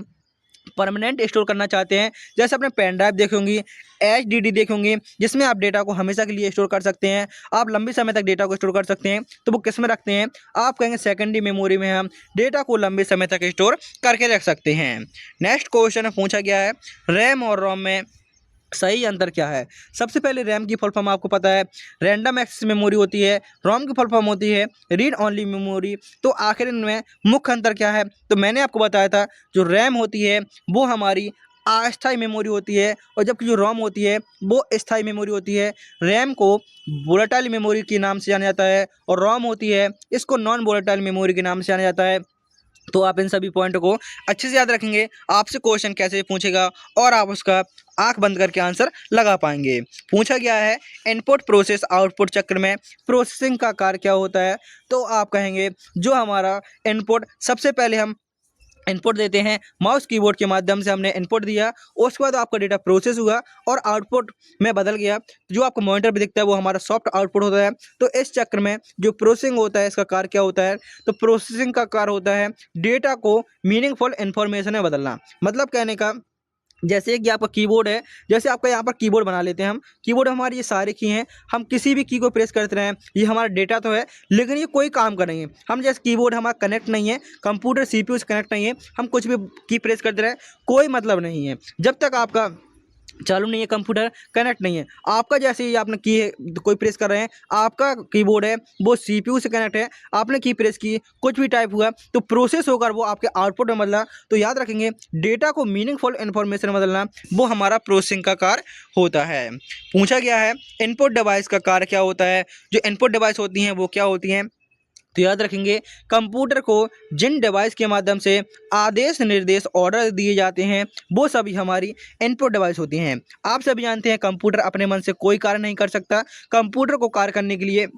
परमानेंट स्टोर करना चाहते हैं, जैसे आपने पेन ड्राइव देखी होंगी, एचडीडी देखी होंगी, जिसमें आप डेटा को हमेशा के लिए स्टोर कर सकते हैं, आप लंबी समय तक डेटा को स्टोर कर सकते हैं, तो वो किस में रखते हैं, आप कहेंगे सेकेंडरी मेमोरी में हम डेटा को लंबे समय तक स्टोर करके रख सकते हैं। नेक्स्ट क्वेश्चन पूछा गया है, रैम और रोम में सही अंतर क्या है। सबसे पहले रैम की फुल फॉर्म आपको पता है रैंडम एक्सेस मेमोरी होती है, रोम की फुल फॉर्म होती है रीड ओनली मेमोरी। तो आखिर इनमें मुख्य अंतर क्या है, तो मैंने आपको बताया था जो रैम होती है वो हमारी अस्थायी मेमोरी होती है, और जबकि जो रोम होती है वो स्थायी मेमोरी होती है। रैम को वोलेटाइल मेमोरी के नाम से जाना जाता है, और रोम होती है इसको नॉन वोलेटाइल मेमोरी के नाम से जाना जाता है। तो आप इन सभी पॉइंट को अच्छे से याद रखेंगे, आपसे क्वेश्चन कैसे पूछेगा और आप उसका आंख बंद करके आंसर लगा पाएंगे। पूछा गया है, इनपुट प्रोसेस आउटपुट चक्र में प्रोसेसिंग का कार्य क्या होता है, तो आप कहेंगे जो हमारा इनपुट, सबसे पहले हम इनपुट देते हैं माउस कीबोर्ड के माध्यम से, हमने इनपुट दिया, उसके बाद आपका डेटा प्रोसेस हुआ और आउटपुट में बदल गया। जो आपको मॉनिटर पे दिखता है वो हमारा सॉफ्ट आउटपुट होता है। तो इस चक्र में जो प्रोसेसिंग होता है इसका कार्य क्या होता है, तो प्रोसेसिंग का कार्य होता है डेटा को मीनिंगफुल इन्फॉर्मेशन में बदलना। मतलब कहने का, जैसे कि आपका कीबोर्ड है, जैसे आपका यहाँ पर कीबोर्ड बना लेते हैं हम, कीबोर्ड हमारी ये सारे की हैं, हम किसी भी की को प्रेस करते रहें, ये हमारा डेटा तो है लेकिन ये कोई काम का नहीं है। हम जैसे कीबोर्ड हमारा कनेक्ट नहीं है, कंप्यूटर सीपीयू से कनेक्ट नहीं है, हम कुछ भी की प्रेस करते रहें कोई मतलब नहीं है, जब तक आपका चालू नहीं है, कंप्यूटर कनेक्ट नहीं है। आपका जैसे ही आपने की है, कोई प्रेस कर रहे हैं, आपका कीबोर्ड है वो सीपीयू से कनेक्ट है, आपने की प्रेस की, कुछ भी टाइप हुआ तो प्रोसेस होकर वो आपके आउटपुट में बदला। तो याद रखेंगे डेटा को मीनिंगफुल इन्फॉर्मेशन में बदलना वो हमारा प्रोसेसिंग का कार्य होता है। पूछा गया है, इनपुट डिवाइस का कार्य क्या होता है। जो इनपुट डिवाइस होती हैं वो क्या होती हैं, तो याद रखेंगे कंप्यूटर को जिन डिवाइस के माध्यम से आदेश निर्देश ऑर्डर दिए जाते हैं वो सभी हमारी इनपुट डिवाइस होती हैं। आप सभी जानते हैं कंप्यूटर अपने मन से कोई कार्य नहीं कर सकता, कंप्यूटर को कार्य करने के लिए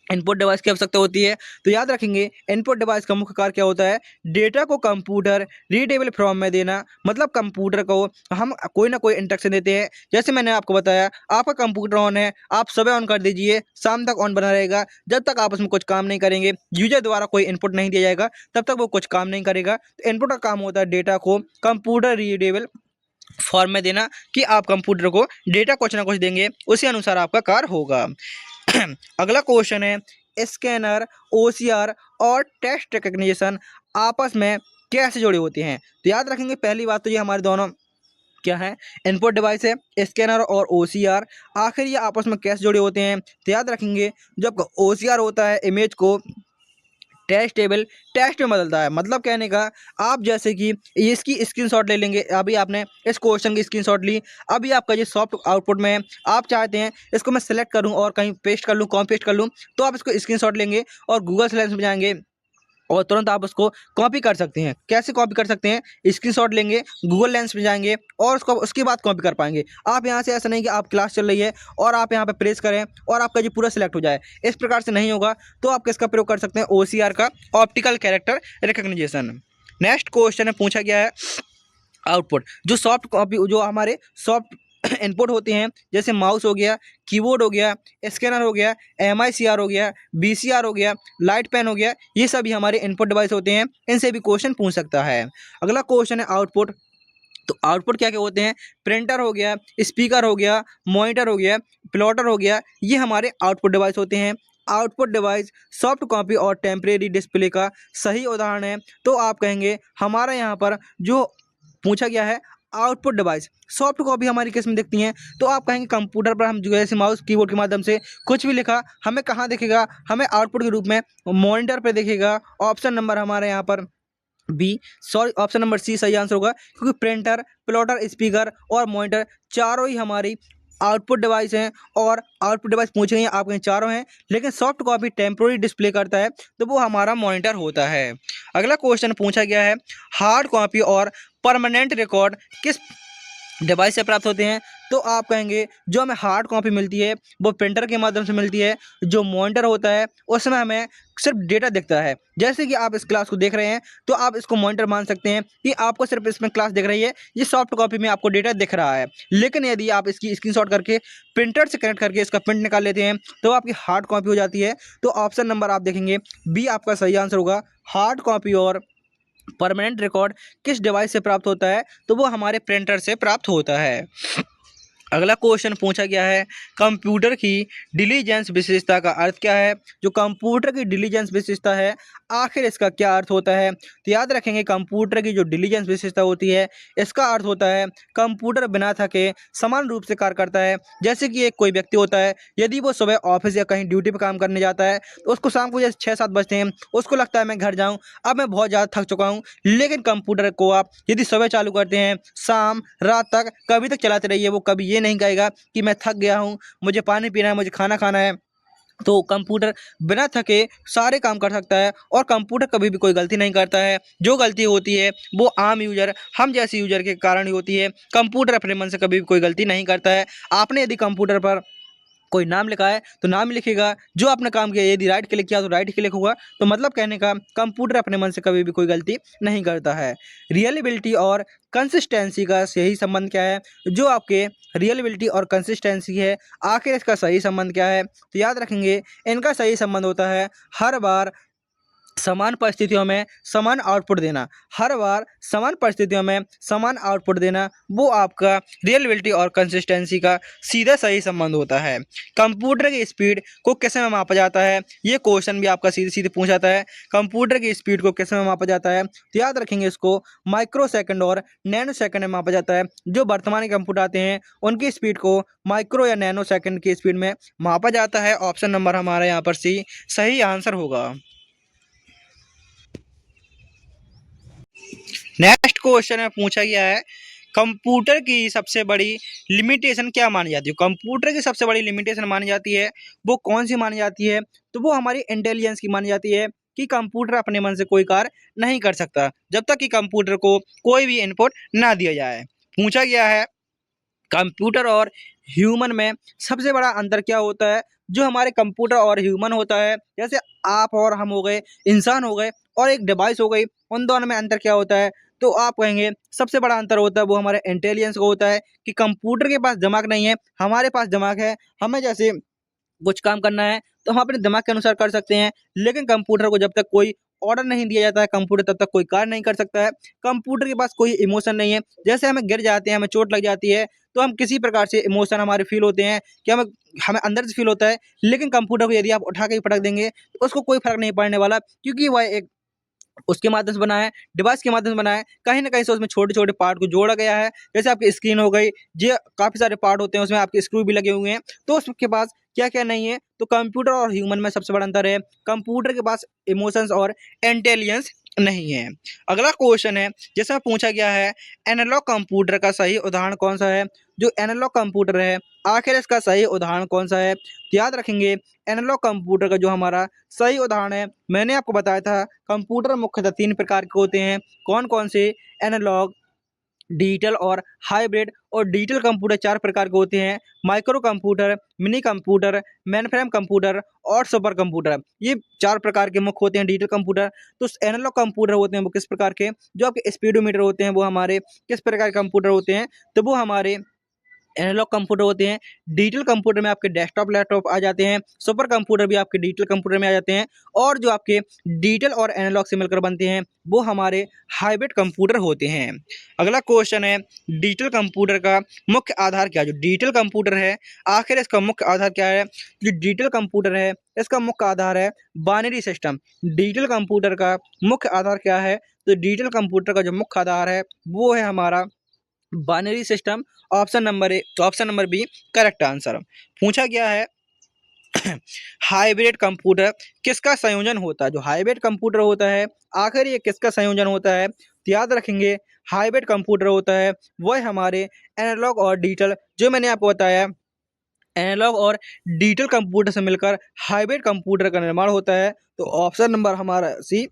इनपुट डिवाइस की आवश्यकता होती है। तो याद रखेंगे इनपुट डिवाइस का मुख्य कार्य क्या होता है, डेटा को कंप्यूटर रीडेबल फॉर्म में देना। मतलब कंप्यूटर को हम कोई ना कोई इंस्ट्रक्शन देते हैं, जैसे मैंने आपको बताया आपका कंप्यूटर ऑन है, आप सुबह ऑन कर दीजिए, शाम तक ऑन बना रहेगा, जब तक आप उसमें कुछ काम नहीं करेंगे, यूजर द्वारा कोई इनपुट नहीं दिया जाएगा, तब तक वो कुछ काम नहीं करेगा। तो इनपुट का काम होता है डेटा को कंप्यूटर रीडेबल फॉर्म में देना, कि आप कंप्यूटर को डेटा कुछ ना कुछ देंगे, उसी अनुसार आपका कार्य होगा। अगला क्वेश्चन है, स्कैनर, ओसीआर और टेक्स्ट रिकग्निशन आपस में कैसे जुड़े होते हैं। तो याद रखेंगे पहली बात तो ये हमारे दोनों क्या है, इनपुट डिवाइस है, स्कैनर और ओसीआर। आखिर ये आपस में कैसे जुड़े होते हैं, तो याद रखेंगे जब ओसीआर होता है इमेज को टेक्स्ट टेबल टेक्स्ट में बदलता है। मतलब कहने का, आप जैसे कि इसकी स्क्रीनशॉट ले लेंगे, अभी आपने इस क्वेश्चन की स्क्रीनशॉट ली, अभी आपका ये सॉफ्ट आउटपुट में है, आप चाहते हैं इसको मैं सेलेक्ट करूं और कहीं पेस्ट कर लूं, कॉपी पेस्ट कर लूं, तो आप इसको स्क्रीनशॉट लेंगे और गूगल सेलेंस में जाएंगे और तुरंत आप उसको कॉपी कर सकते हैं। कैसे कॉपी कर सकते हैं, स्क्रीनशॉट लेंगे, गूगल लेंस में जाएंगे और उसको उसके बाद कॉपी कर पाएंगे आप। यहाँ से ऐसा नहीं कि आप क्लास चल रही है और आप यहाँ पे प्रेस करें और आपका ये पूरा सिलेक्ट हो जाए, इस प्रकार से नहीं होगा। तो आप किसका प्रयोग कर सकते हैं, ओसीआर का, optical character recognition. Next question पूछा गया है, आउटपुट जो सॉफ्ट कॉपी, जो हमारे सॉफ्ट इनपुट होते हैं, जैसे माउस हो गया, कीबोर्ड हो गया, स्कैनर हो गया, एमआईसीआर हो गया, बीसीआर हो गया, लाइट पेन हो गया, ये सभी हमारे इनपुट डिवाइस होते हैं। इनसे भी क्वेश्चन पूछ सकता है। अगला क्वेश्चन है, आउटपुट तो आउटपुट क्या क्या होते हैं, प्रिंटर हो गया, स्पीकर हो गया, मॉनिटर हो गया, प्लॉटर हो गया, ये हमारे आउटपुट डिवाइस होते हैं। आउटपुट डिवाइस सॉफ्ट कॉपी और टेम्परेरी डिस्प्ले का सही उदाहरण है। तो आप कहेंगे हमारा यहाँ पर जो पूछा गया है आउटपुट डिवाइस सॉफ्ट कॉपी हमारी किस में दिखती हैं, तो आप कहेंगे कंप्यूटर पर हम जो है माउस कीबोर्ड के माध्यम से कुछ भी लिखा हमें कहाँ दिखेगा, हमें आउटपुट के रूप में मॉनिटर पर दिखेगा। ऑप्शन नंबर हमारे यहाँ पर B, sorry option number C सही आंसर होगा, क्योंकि प्रिंटर, प्लॉटर, स्पीकर और मॉनिटर चारों ही हमारी आउटपुट डिवाइस हैं। और आउटपुट डिवाइस पूछे हैं आप कहें चारों हैं, लेकिन सॉफ्ट कॉपी टेम्पोररी डिस्प्ले करता है तो वो हमारा मॉनिटर होता है। अगला क्वेश्चन पूछा गया है हार्ड कॉपी और परमानेंट रिकॉर्ड किस डिवाइस से प्राप्त होते हैं, तो आप कहेंगे जो हमें हार्ड कॉपी मिलती है वो प्रिंटर के माध्यम से मिलती है। जो मॉनिटर होता है उसमें हमें सिर्फ डेटा दिखता है। जैसे कि आप इस क्लास को देख रहे हैं तो आप इसको मॉनिटर मान सकते हैं कि आपको सिर्फ इसमें क्लास दिख रही है, ये सॉफ्ट कॉपी में आपको डेटा दिख रहा है। लेकिन यदि आप इसकी स्क्रीनशॉट करके प्रिंटर से कनेक्ट करके इसका प्रिंट निकाल लेते हैं तो आपकी हार्ड कॉपी हो जाती है। तो ऑप्शन नंबर आप देखेंगे बी आपका सही आंसर होगा। हार्ड कॉपी और परमानेंट रिकॉर्ड किस डिवाइस से प्राप्त होता है, तो वो हमारे प्रिंटर से प्राप्त होता है। अगला क्वेश्चन पूछा गया है कंप्यूटर की डिलीजेंस विशेषता का अर्थ क्या है। जो कंप्यूटर की डिलीजेंस विशेषता है आखिर इसका क्या अर्थ होता है, तो याद रखेंगे कंप्यूटर की जो डिलीजेंस विशेषता होती है इसका अर्थ होता है कंप्यूटर बिना थके समान रूप से कार्य करता है। जैसे कि एक कोई व्यक्ति होता है, यदि वो सुबह ऑफिस या कहीं ड्यूटी पर काम करने जाता है तो उसको शाम को जैसे 6-7 बजते हैं, उसको लगता है मैं घर जाऊँ, अब मैं बहुत ज़्यादा थक चुका हूँ। लेकिन कंप्यूटर को आप यदि सुबह चालू करते हैं शाम रात तक कभी तक चलाते रहिए, वो कभी ये नहीं कहेगा कि मैं थक गया हूँ, मुझे पानी पीना है, मुझे खाना खाना है। तो कंप्यूटर बिना थके सारे काम कर सकता है और कंप्यूटर कभी भी कोई गलती नहीं करता है। जो गलती होती है वो आम यूजर, हम जैसे यूजर के कारण ही होती है। कंप्यूटर अपने मन से कभी भी कोई गलती नहीं करता है। आपने यदि कंप्यूटर पर कोई नाम लिखा है तो नाम लिखेगा, जो आपने काम किया यदि राइट क्लिक किया तो राइट क्लिक होगा। तो मतलब कहने का कंप्यूटर अपने मन से कभी भी कोई गलती नहीं करता है। रियलेबिलिटी और कंसिस्टेंसी का सही संबंध क्या है। जो आपके रियलेबिलिटी और कंसिस्टेंसी है आखिर इसका सही संबंध क्या है, तो याद रखेंगे इनका सही संबंध होता है हर बार समान परिस्थितियों में समान आउटपुट देना। हर बार समान परिस्थितियों में समान आउटपुट देना वो आपका रियलेबिलिटी और कंसिस्टेंसी का सीधा सही संबंध होता है। कंप्यूटर की स्पीड को कैसे में मापा जाता है, ये क्वेश्चन भी आपका सीधे सीधे पूछा जाता है। कंप्यूटर की स्पीड को कैसे में मापा जाता है, तो याद रखेंगे इसको माइक्रो सेकंड और नैनो सेकंड में मापा जाता है। जो वर्तमान कंप्यूटर आते हैं उनकी स्पीड को माइक्रो या नैनो सेकंड की स्पीड में मापा जाता है। ऑप्शन नंबर हमारा यहाँ पर सी सही आंसर होगा। नेक्स्ट क्वेश्चन में पूछा गया है कंप्यूटर की सबसे बड़ी लिमिटेशन क्या मानी जाती है। कंप्यूटर की सबसे बड़ी लिमिटेशन मानी जाती है वो कौन सी मानी जाती है, तो वो हमारी इंटेलिजेंस की मानी जाती है कि कंप्यूटर अपने मन से कोई कार्य नहीं कर सकता जब तक कि कंप्यूटर को कोई भी इनपुट ना दिया जाए। पूछा गया है कंप्यूटर और ह्यूमन में सबसे बड़ा अंतर क्या होता है। जो हमारे कंप्यूटर और ह्यूमन होता है, जैसे आप और हम हो गए, इंसान हो गए और एक डिवाइस हो गई, उन दोनों में अंतर क्या होता है, तो आप कहेंगे सबसे बड़ा अंतर होता है वो हमारे इंटेलिजेंस को होता है कि कंप्यूटर के पास दिमाग नहीं है, हमारे पास दिमाग है। हमें जैसे कुछ काम करना है तो हम अपने दिमाग के अनुसार कर सकते हैं, लेकिन कंप्यूटर को जब तक कोई ऑर्डर नहीं दिया जाता है कंप्यूटर तब तक कोई कार्य नहीं कर सकता है। कंप्यूटर के पास कोई इमोशन नहीं है। जैसे हमें गिर जाते हैं, हमें चोट लग जाती है तो हम किसी प्रकार से इमोशन हमारे फील होते हैं कि हमें हमें अंदर से फील होता है। लेकिन कंप्यूटर को यदि आप उठा के ही पटक देंगे तो उसको कोई फर्क नहीं पड़ने वाला, क्योंकि वह एक उसके माध्यम से बना है, डिवाइस के माध्यम से बना है। कहीं न कहीं से उसमें छोटे-छोटे पार्ट को जोड़ा गया है। जैसे आपकी स्क्रीन हो गई, ये काफ़ी सारे पार्ट होते हैं, उसमें आपके स्क्रू भी लगे हुए हैं। तो उसके पास क्या-क्या नहीं है, तो कंप्यूटर और ह्यूमन में सबसे बड़ा अंतर है, कंप्यूटर के पास इमोशंस और इंटेलिजेंस नहीं है। अगला क्वेश्चन है, जिसमें पूछा गया है एनालॉग कंप्यूटर का सही उदाहरण कौन-सा है। जो एनालॉग कंप्यूटर है, आखिर इसका सही उदाहरण कौन-सा है, तो याद रखेंगे एनालॉग कंप्यूटर का जो हमारा सही उदाहरण है, मैंने आपको बताया था कंप्यूटर मुख्यतः 3 प्रकार के होते हैं। कौन-कौन से, एनालॉग, डिजिटल और हाइब्रिड। और डिजिटल कंप्यूटर 4 प्रकार के होते हैं, micro computer, mini computer, mainframe computer और सुपर कंप्यूटर। ये 4 प्रकार के मुख्य होते हैं डिजिटल कंप्यूटर। तो एनालॉग कंप्यूटर होते हैं वो किस प्रकार के, जो आपके स्पीडोमीटर होते हैं वो हमारे किस प्रकार के कंप्यूटर होते हैं, तो वो हमारे एनालॉग कंप्यूटर होते हैं। डिजिटल कंप्यूटर में आपके डेस्कटॉप लैपटॉप आ जाते हैं। सुपर कंप्यूटर भी आपके डिजिटल कंप्यूटर में आ जाते हैं। और जो आपके डिजिटल और एनालॉग से मिलकर बनते हैं वो हमारे हाइब्रिड कंप्यूटर होते हैं। अगला क्वेश्चन है, डिजिटल कंप्यूटर का मुख्य आधार क्या है? जो डिजिटल कंप्यूटर है आखिर इसका मुख्य आधार क्या है? जो डिजिटल कंप्यूटर है इसका मुख्य आधार है बाइनरी सिस्टम। डिजिटल कंप्यूटर का मुख्य आधार क्या है? तो डिजिटल कंप्यूटर का जो मुख्य आधार है वो है हमारा binary system. Option number B correct answer. पूछा गया है हाइब्रिड कंप्यूटर किसका संयोजन होता है? जो हाइब्रिड कंप्यूटर होता है आखिर ये किसका संयोजन होता है? तो याद रखेंगे हाइब्रिड कंप्यूटर होता है वह हमारे एनालॉग और डिजिटल, जो मैंने आपको बताया एनालॉग और डिजिटल कंप्यूटर से मिलकर हाइब्रिड कंप्यूटर का निर्माण होता है। तो ऑप्शन नंबर हमारा सी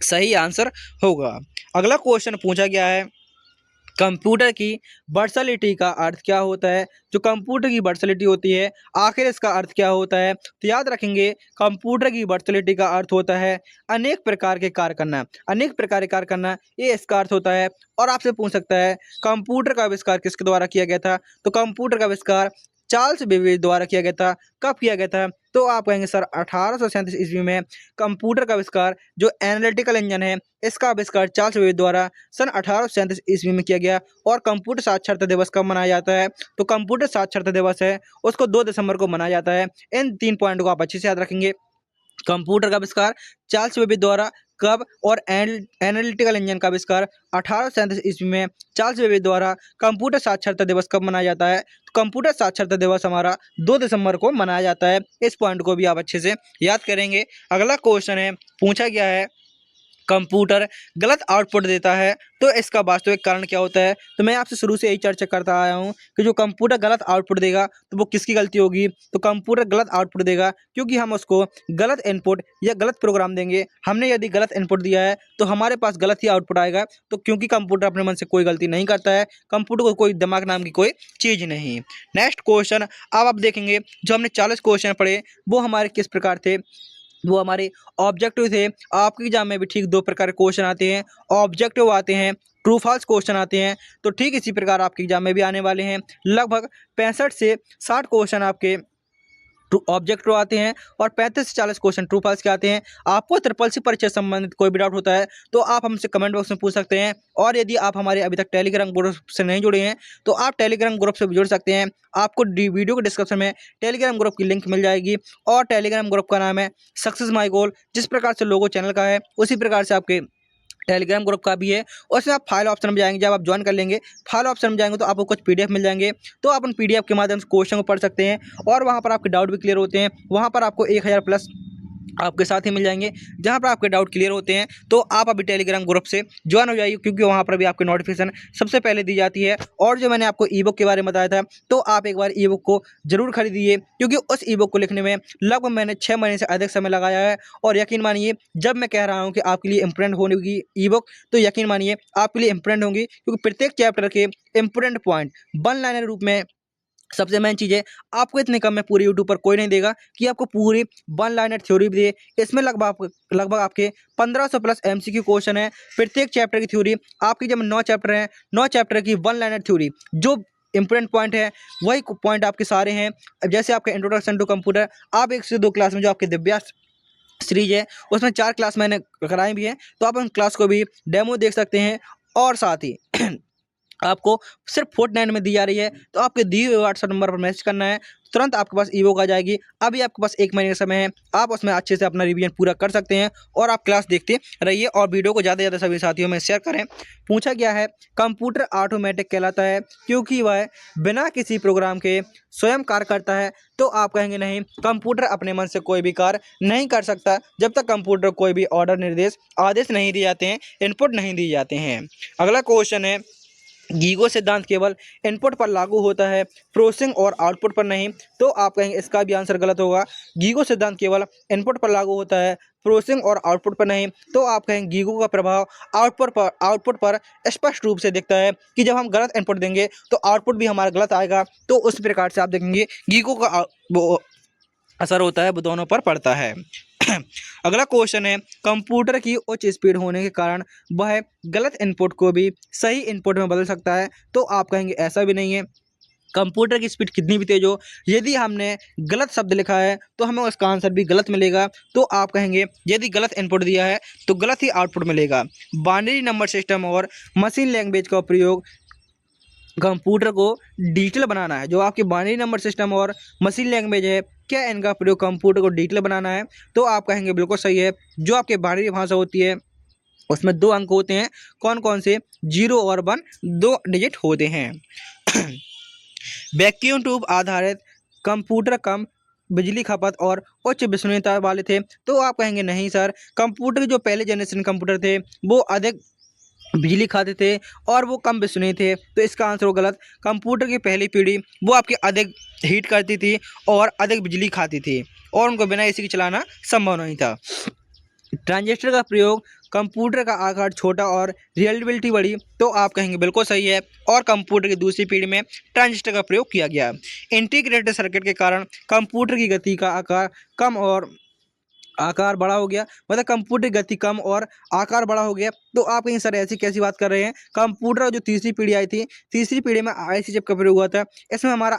सही आंसर होगा। अगला क्वेश्चन पूछा गया है कंप्यूटर की वर्सैलिटी का अर्थ क्या होता है? जो कंप्यूटर की वर्सैलिटी होती है आखिर इसका अर्थ क्या होता है? तो याद रखेंगे कंप्यूटर की वर्सैलिटी का अर्थ होता है अनेक प्रकार के कार्य करना। अनेक प्रकार के कार्य करना ये इसका अर्थ होता है। और आपसे पूछ सकता है कंप्यूटर का आविष्कार किसके द्वारा किया गया था? तो कंप्यूटर का आविष्कार चार्ल्स बेबेज द्वारा किया गया था। कब किया गया था? तो आप कहेंगे सर 1837 ईस्वी में कंप्यूटर का आविष्कार, जो एनालिटिकल इंजन है इसका आविष्कार चार्ल्स बेबेज द्वारा सन 1837 ईस्वी में किया गया। और कंप्यूटर साक्षरता दिवस कब मनाया जाता है? तो कंप्यूटर साक्षरता दिवस है उसको 2 दिसंबर को मनाया जाता है। इन 3 पॉइंट को आप अच्छे से याद रखेंगे। कंप्यूटर का आविष्कार चार्ल्स बेबेज द्वारा कब, और एनालिटिकल इंजन का आविष्कार 1837 ईस्वी में चार्ल्स बेबेज द्वारा। कंप्यूटर साक्षरता दिवस कब मनाया जाता है? तो कंप्यूटर साक्षरता दिवस हमारा 2 दिसंबर को मनाया जाता है। इस पॉइंट को भी आप अच्छे से याद करेंगे। अगला क्वेश्चन है पूछा गया है कंप्यूटर गलत आउटपुट देता है तो इसका वास्तविक कारण क्या होता है? तो मैं आपसे शुरू से यही चर्चा करता आया हूँ कि जो कंप्यूटर गलत आउटपुट देगा तो वो किसकी गलती होगी? तो कंप्यूटर गलत आउटपुट देगा क्योंकि हम उसको गलत इनपुट या गलत प्रोग्राम देंगे। हमने यदि गलत इनपुट दिया है तो हमारे पास गलत ही आउटपुट आएगा। तो क्योंकि कंप्यूटर अपने मन से कोई गलती नहीं करता है, कंप्यूटर को कोई दिमाग नाम की कोई चीज़ नहीं। नेक्स्ट क्वेश्चन अब आप देखेंगे जो हमने 40 क्वेश्चन पढ़े वो हमारे किस प्रकार थे? वो हमारे ऑब्जेक्टिव थे। आपके एग्जाम में भी ठीक 2 प्रकार के क्वेश्चन आते हैं, ऑब्जेक्टिव आते हैं, ट्रू फॉल्स क्वेश्चन आते हैं। तो ठीक इसी प्रकार आपके एग्जाम में भी आने वाले हैं। लगभग 65 से 60 क्वेश्चन आपके ऑब्जेक्टिव आते हैं और 35 से 40 क्वेश्चन ट्रू फॉल्स के आते हैं। आपको ट्रिपल सी परीक्षा से संबंधित कोई भी डाउट होता है तो आप हमसे कमेंट बॉक्स में पूछ सकते हैं। और यदि आप हमारे अभी तक टेलीग्राम ग्रुप से नहीं जुड़े हैं तो आप टेलीग्राम ग्रुप से भी जुड़ सकते हैं। आपको वीडियो के डिस्क्रिप्शन में टेलीग्राम ग्रुप की लिंक मिल जाएगी। और टेलीग्राम ग्रुप का नाम है सक्सेस माई गोल। जिस प्रकार से लोगो चैनल का है उसी प्रकार से आपके टेलीग्राम ग्रुप का भी है। उसमें आप फाइल ऑप्शन में जाएंगे, जब आप ज्वाइन कर लेंगे फाइल ऑप्शन में जाएंगे तो आपको कुछ पीडीएफ मिल जाएंगे। तो आप उन पीडीएफ के माध्यम से क्वेश्चन को पढ़ सकते हैं और वहाँ पर आपके डाउट भी क्लियर होते हैं। वहाँ पर आपको 1000 प्लस आपके साथ ही मिल जाएंगे जहाँ पर आपके डाउट क्लियर होते हैं। तो आप अभी टेलीग्राम ग्रुप से ज्वाइन हो जाइए क्योंकि वहाँ पर भी आपकी नोटिफिकेशन सबसे पहले दी जाती है। और जो मैंने आपको ई बुक के बारे में बताया था तो आप एक बार ई बुक को जरूर खरीदिए क्योंकि उस ई बुक को लिखने में लगभग मैंने 6 महीने से अधिक समय लगाया है। और यकीन मानिए जब मैं कह रहा हूँ कि आपके लिए इम्पोर्टेंट होगी ई बुक तो यकीन मानिए आपके लिए इम्पोर्टेंट होंगी क्योंकि प्रत्येक चैप्टर के इम्पोर्टेंट पॉइंट वन लाइनर रूप में। सबसे मेन चीज़ है आपको इतने कम में पूरे यूट्यूब पर कोई नहीं देगा कि आपको पूरी वन लाइनर थ्योरी भी दे। इसमें लगभग आपके 1500 प्लस एमसीक्यू क्वेश्चन है। प्रत्येक चैप्टर की थ्योरी आपकी जब 9 चैप्टर हैं 9 चैप्टर की वन लाइनर थ्योरी जो इंपॉर्टेंट पॉइंट है वही पॉइंट आपके सारे हैं। जैसे आपका इंट्रोडक्शन टू कंप्यूटर आप 1 से 2 क्लास में जो आपके दिव्या सीरीज है उसमें 4 क्लास मैंने कराई भी हैं तो आप उन क्लास को भी डेमो देख सकते हैं। और साथ ही आपको सिर्फ फोर्टनाइट में दी जा रही है तो आपके दिए हुए व्हाट्सएप नंबर पर मैसेज करना है, तुरंत आपके पास ई बुक आ जाएगी। अभी आपके पास 1 महीने का समय है, आप उसमें अच्छे से अपना रिवीजन पूरा कर सकते हैं और आप क्लास देखते रहिए और वीडियो को ज़्यादा से ज़्यादा सभी साथियों में शेयर करें। पूछा गया है कंप्यूटर ऑटोमेटिक कहलाता है क्योंकि वह बिना किसी प्रोग्राम के स्वयं कार्य करता है। तो आप कहेंगे नहीं, कंप्यूटर अपने मन से कोई भी कार्य नहीं कर सकता जब तक कंप्यूटर कोई भी ऑर्डर निर्देश आदेश नहीं दिए जाते हैं, इनपुट नहीं दिए जाते हैं। अगला क्वेश्चन है गीगो सिद्धांत केवल इनपुट पर लागू होता है प्रोसेसिंग और आउटपुट पर नहीं। तो आप कहेंगे इसका भी आंसर गलत होगा। गीगो सिद्धांत केवल इनपुट पर लागू होता है प्रोसेसिंग और आउटपुट पर नहीं। तो आप कहेंगे गीगो का प्रभाव आउटपुट पर स्पष्ट रूप से दिखता है कि जब हम गलत इनपुट देंगे तो आउटपुट भी हमारा गलत आएगा। तो उस प्रकार से आप देखेंगे गीगो का वो असर होता है वो दोनों पर पड़ता है। अगला क्वेश्चन है कंप्यूटर की उच्च स्पीड होने के कारण वह गलत इनपुट को भी सही इनपुट में बदल सकता है। तो आप कहेंगे ऐसा भी नहीं है। कंप्यूटर की स्पीड कितनी भी तेज हो, यदि हमने गलत शब्द लिखा है तो हमें उसका आंसर भी गलत मिलेगा। तो आप कहेंगे यदि गलत इनपुट दिया है तो गलत ही आउटपुट मिलेगा। बाइनरी नंबर सिस्टम और मशीन लैंग्वेज का प्रयोग कंप्यूटर को डिजिटल बनाना है। जो आपके बाइनरी नंबर सिस्टम और मशीन लैंग्वेज है, क्या इनका प्रयोग कंप्यूटर को डिजिटल बनाना है? तो आप कहेंगे बिल्कुल सही है। जो आपके बाइनरी भाषा होती है उसमें 2 अंक होते हैं, कौन कौन से? 0 और 1, 2 डिजिट होते हैं। वैक्यूम ट्यूब आधारित कंप्यूटर कम बिजली खपत और उच्च विश्वसनीयता वाले थे। तो आप कहेंगे नहीं सर, कंप्यूटर के जो पहले जनरेशन कंप्यूटर थे वो अधिक बिजली खाते थे और वो कम विश्वसनीय थे। तो इसका आंसर हो गलत। कंप्यूटर की पहली पीढ़ी वो आपकी अधिक हीट करती थी और अधिक बिजली खाती थी और उनको बिना एसी के चलाना संभव नहीं था। ट्रांजिस्टर का प्रयोग कंप्यूटर का आकार छोटा और रिलायबिलिटी बढ़ी। तो आप कहेंगे बिल्कुल सही है और कंप्यूटर की दूसरी पीढ़ी में ट्रांजिस्टर का प्रयोग किया गया। इंटीग्रेटेड सर्किट के कारण कंप्यूटर की गति का आकार कम और आकार बड़ा हो गया, मतलब कंप्यूटर की गति कम और आकार बड़ा हो गया। तो आप कहीं सर ऐसी कैसी बात कर रहे हैं? कंप्यूटर जो तीसरी पीढ़ी आई थी, तीसरी पीढ़ी में आईसी चिप का प्रयोग हुआ था, इसमें हमारा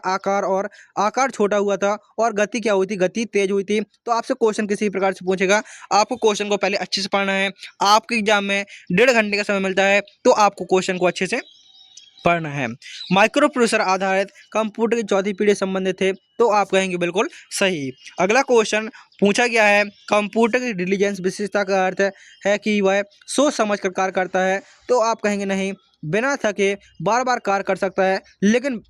आकार छोटा हुआ था और गति क्या हुई थी? गति तेज हुई थी। तो आपसे क्वेश्चन किसी प्रकार से पूछेगा, आपको क्वेश्चन को पहले अच्छे से पढ़ना है। आपके एग्जाम में 1.5 घंटे का समय मिलता है, तो आपको क्वेश्चन को अच्छे से पढ़ना है। माइक्रो प्रोसेसर आधारित कंप्यूटर की चौथी पीढ़ी संबंधित थे। तो आप कहेंगे बिल्कुल सही। अगला क्वेश्चन पूछा गया है, कंप्यूटर की डिलीजेंस विशेषता का अर्थ है कि वह सोच समझ कर कार्य करता है। तो आप कहेंगे नहीं, बिना थके बार बार कार्य कर सकता है लेकिन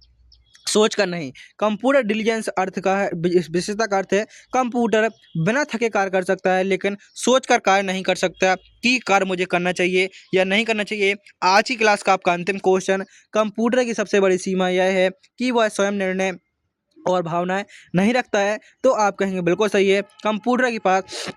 सोच कर नहीं। कंप्यूटर डिलीजेंस अर्थ का है, विशेषता का अर्थ है कंप्यूटर बिना थके कार्य कर सकता है लेकिन सोच कर कार्य नहीं कर सकता कि कार्य मुझे करना चाहिए या नहीं करना चाहिए। आज की क्लास का आपका अंतिम क्वेश्चन, कंप्यूटर की सबसे बड़ी सीमा यह है कि वह स्वयं निर्णय और भावनाएं नहीं रखता है। तो आप कहेंगे बिल्कुल सही है। कंप्यूटर के पास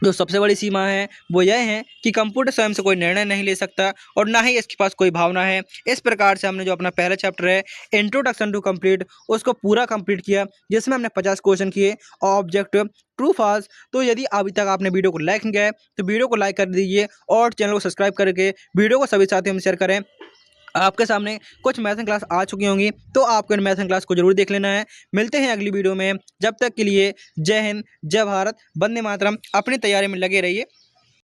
जो सबसे बड़ी सीमा है वो यह है कि कंप्यूटर स्वयं से कोई निर्णय नहीं ले सकता और ना ही इसके पास कोई भावना है। इस प्रकार से हमने जो अपना पहला चैप्टर है इंट्रोडक्शन टू कंप्लीट उसको पूरा कंप्लीट किया, जिसमें हमने 50 क्वेश्चन किए ऑब्जेक्ट ट्रू फॉल्स। तो यदि अभी तक आपने वीडियो को लाइक नहीं किया है तो वीडियो को लाइक कर दीजिए और चैनल को सब्सक्राइब करके वीडियो को सभी साथियों में शेयर करें। आपके सामने कुछ मैथन क्लास आ चुकी होंगी, तो आपको इन मैथन क्लास को जरूर देख लेना है। मिलते हैं अगली वीडियो में, जब तक के लिए जय हिंद, जय भारत, वंदे मातरम। अपनी तैयारी में लगे रहिए।